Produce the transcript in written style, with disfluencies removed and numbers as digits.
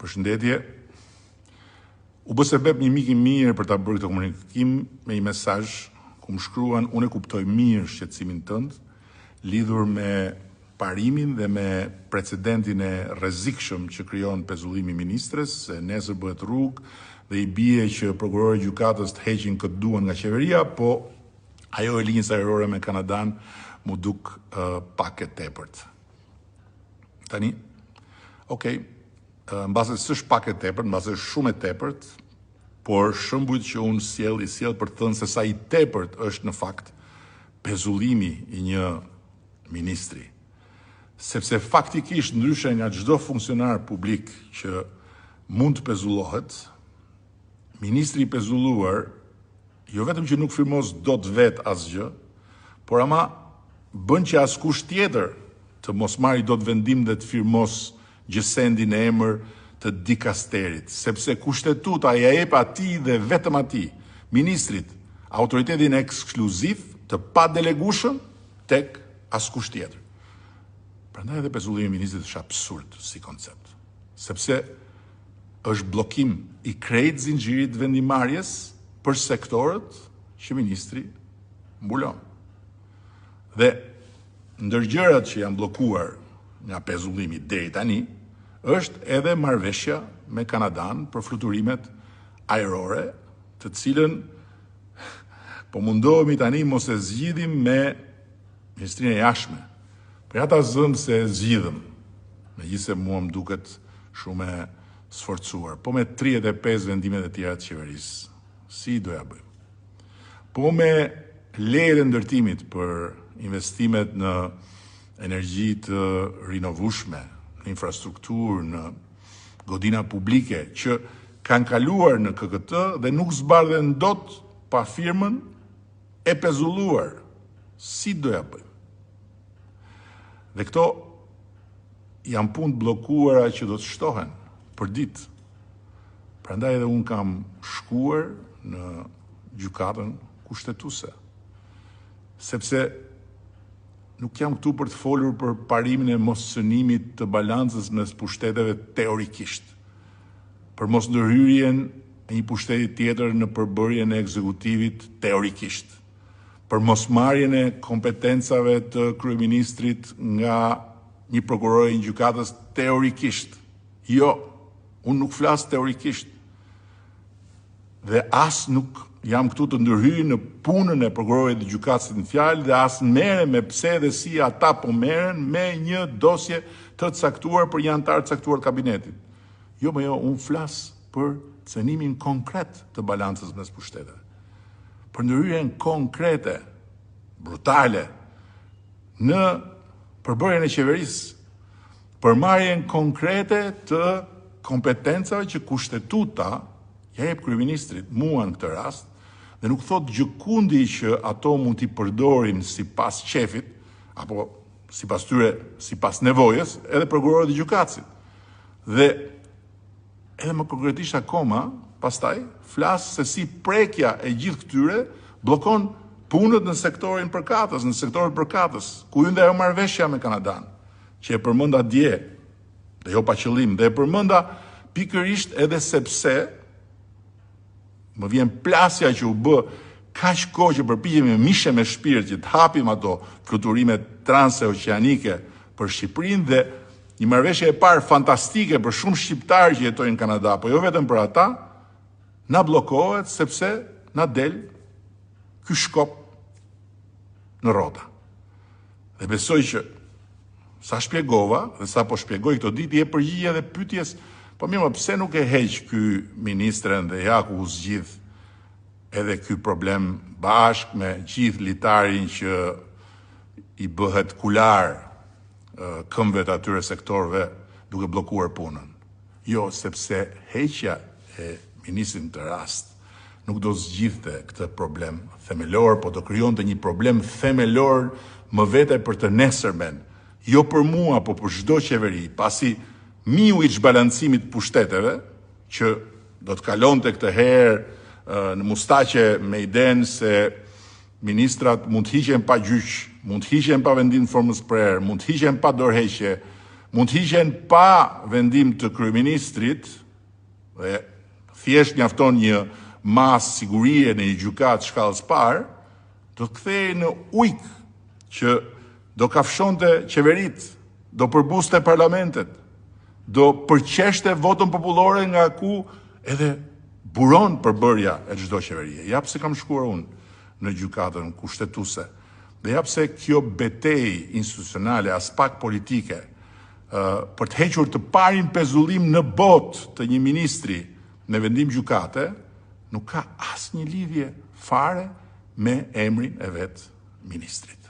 Përshëndetje. U bë sebeb një mik I mirë për ta bërë këtë komunikim me një mesazh ku më shkruan: unë e kuptoj mirë shqetësimin tënd lidhur me parimin dhe me precedentin e rrezikshëm që krijon pezullimi I ministres, se nesër bëhet rrugë dhe I bie që prokurorët e gjykatës të heqin këtë duan nga qeveria, po ajo e linjës ajrore me Kanadan mu duk pak e tepërt. Tani, mbase s'është pak e tepërt, mbase është shumë e tepërt, por shembujt që unë I sjell për të thënë se sa I tepërt është në fakt pezullimi I një ministri. Sepse faktikisht ndryshe nga çdo funksionar publik që mund të pezullohet, ministri I pezulluar jo vetëm që nuk firmos dot vet asgjë, por ama bën që askush tjetër të mos marrë dot vendim dhe të firmos gjësendin e emër të dikasterit, sepse kushtetuta ja jep atij dhe vetëm atij, ministrit, autoritetin ekskluziv të padelegueshëm tek askush tjetër. Prandaj edhe pezullimi I ministrit është absurd si koncept, sepse është bllokim I krejt zinxhirit vendimarrjes për sektorët që ministri mbulon. Dhe ndër gjërat që janë bllokuar nga pezullimi deri tani, është edhe marrëveshja me Kanadan për fluturimet ajrore, të cilën po mundohemi tani mos e zgjidhim me Ministrinë e Jashtme. Për ata zëm se e zgjidhëm, megjithëse mua më duket shumë e sforcuar, po me 35 vendimet e tjera të qeverisë, si doja bëjmë? Po me lejën e ndërtimit për investimet në energji të rinovueshme, në infrastrukturë, në godina publike, që kanë kaluar në KKT dhe nuk zbardhen dot pa firmën e pezulluar. Si doja bëjmë? Dhe këto janë punë bllokuara që do të shtohen për ditë. Prandaj edhe unë kam shkuar në gjykatën kushtetuese. Sepse nuk jam këtu për të folur për parimin e mossënimit të balancës mes pushteteve teorikisht, për mos ndërhyrjen e një pushteti tjetër në përbërjen e ekzekutivit teorikisht, për mosmarrjen e kompetencave të kryeministrit nga një prokuror I gjykatës teorikisht. Jo, unë nuk flas teorikisht. Dhe as nuk jam këtu të ndërhyj në punën e prokurorit të gjykatës në fjalë dhe as merrem me pse dhe si ata po merren me një dosje të caktuar për një antar të caktuar të kabinetit. Jo, unë flas për cënimin konkret të balancës mes pushteteve. Për ndërhyrjen konkrete, brutale, në përbërjen e qeverisë, për marrjen konkrete të kompetencave që kushtetuta ja jep kryeministrit, mua në këtë rast, dhe nuk thot gjëkundi që ato mund t'i përdorin sipas qefit, apo sipas tyre, sipas nevojës, edhe prokurorët e gjykatësit. Dhe edhe më konkretisht akoma, pastaj flas se si prekja e gjithë këtyre bllokon punët në sektorin përkatës, në sektorin përkatës, ku hyn ajo marrëveshja me Kanadan, që e përmenda dje, dhe jo pa qëllim, dhe e përmenda pikërisht edhe sepse më vjen plasja që u bë kaq kohë që përpiqemi mishe me shpirt që të hapim ato fluturime transoceanike për Shqipërinë dhe një marrëveshje e parë fantastike për shumë shqiptarë që jetojnë në Kanada, po jo vetëm për ata, na bllokohet sepse na del ky shkop në rrota. Dhe besoj që sa shpjegova dhe sa po shpjegoj këto ditë je përgjigje edhe pyetjes: po mirë, pse nuk e heq ky ministren dhe ja ku u zgjidh edhe ky problem bashkë me gjithë litarin që I bëhet kular këmbëve të atyre sektorëve duke bllokuar punën. Jo, sepse heqja e ministrit në të rast nuk do zgjidhte këtë problem themelor, po do krijonte një problem themelor më vete për të nesërmen. Jo për mua, po për çdo qeveri, pasi miu I çbalancimit pushteteve, që do të kalonte këtë herë në mustaqe me idenë se ministrat mund të hiqen pa gjyq, mund të hiqen pa vendim formës prerë, mund të hiqen pa dorëheqje, mund të hiqen pa vendim të kryeministrit, dhe thjesht njafton një mas sigurie në një gjykatë shkallës parë, do të kthehej në ujk që do kafshonte qeverit, do përbuste parlamentet, do përqeshte votën popullore nga ku edhe buron përbërja e çdo qeverie. Ja pse kam shkuar unë në gjykatën kushtetuese. Dhe ja pse kjo betejë institucionale as pak politike për të hequr të parin pezullim në botë të një ministri në vendim gjykate, nuk ka asnjë lidhje fare me emrin e vet ministrit.